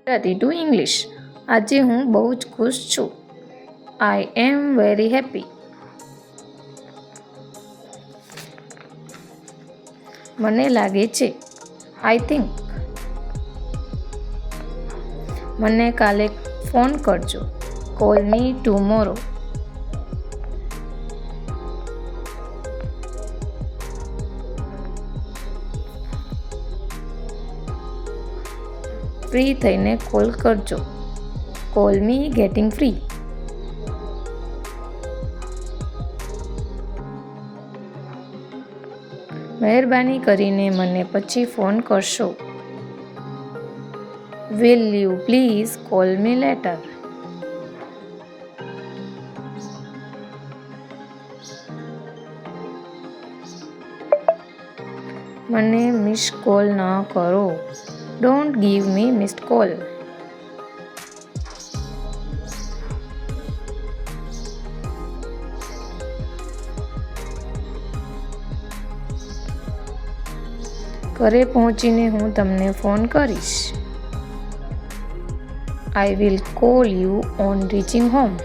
Gujarati two English. આજે હું બહુ જ ખુશ છું. I am very happy. મને લાગે છે. I think. મને કાલે ફોન કરજો. Call me tomorrow. ફ્રી થઈને કોલ કરજો. Call me getting free. મહેરબાની કરીને મને પછી ફોન કરશો. Will you please call me later. મને મિસ કોલ ન કરો. Don't give me missed call. ઘરે પહોંચીને હું તમને ફોન કરીશ. I will call you on reaching home.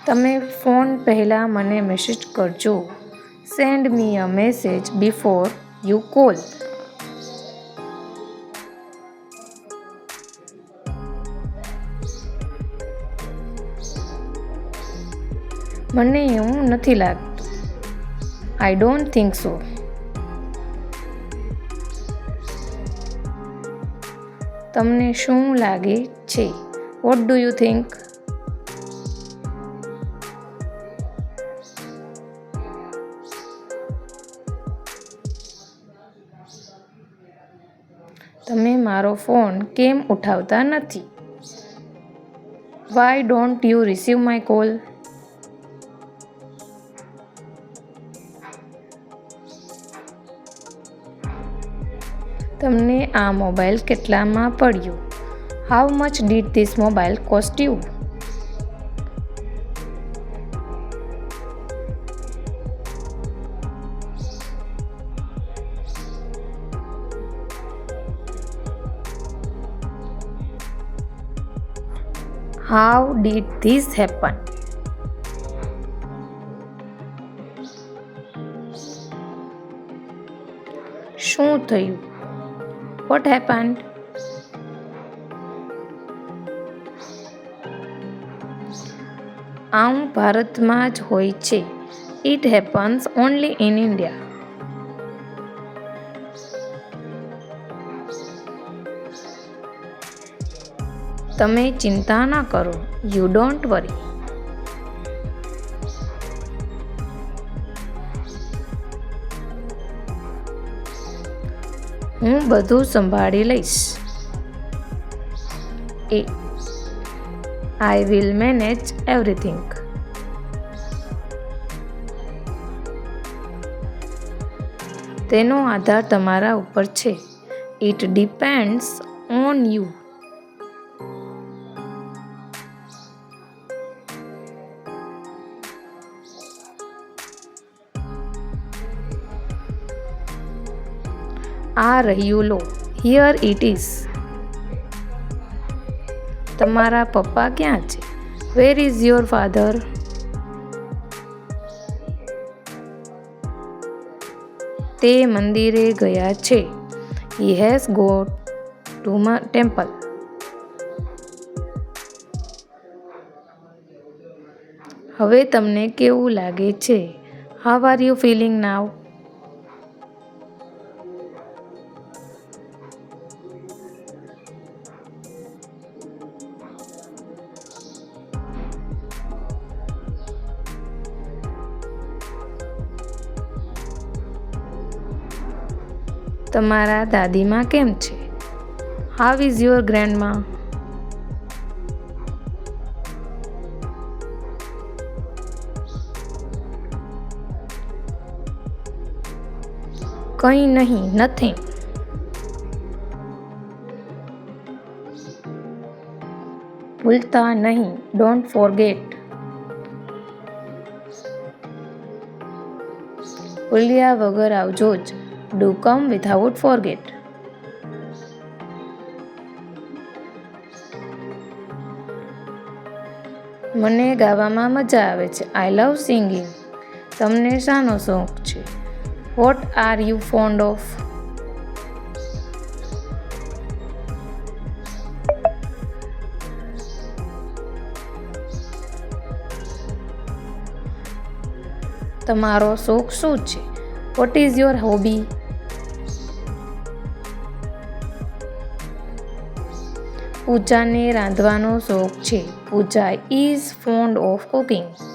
તમે ફોન પહેલાં મને મેસેજ કરજો. Send me a message before you call. મને એવું નથી લાગતું. I don't think so. તમને શું લાગે છે? What do you think? તમે મારો ફોન કેમ ઉઠાવતા નથી? Why don't you receive my call? તમને આ મોબાઈલ કેટલામાં પડ્યો? How much did this mobile cost you? How did this happen? શું થયું? Vote happened? આવું ભારતમાં જ હોય છે. It happens only in India. તમે ચિંતા ના કરો. You don't worry. હું બધું સંભાળી લઈશ. I will manage everything. તેનો આધાર તમારા ઉપર છે. It depends on you. આ રહ્યું લો. Here it is. તમારા પપ્પા ક્યાં છે? Where is your father? તે મંદિરે ગયા છે. He has got to temple. હવે તમને કેવું લાગે છે? How are you feeling now? તમારા દાદીમાં કેમ છે? How is your grandma? કંઈ નહીં, નથિંગ. ભૂલતા નહીં. Don't forget. ભૂલ્યા વગર આવજો જ. Do come without forget. મને ગાવામાં મજા આવે છે. I love singing. તમને શાનો શોખ છે? What are you fond of? તમારો શોખ શું છે? What is your hobby? પૂજાને રાંધવાનો શોખ છે. Puja is fond of cooking.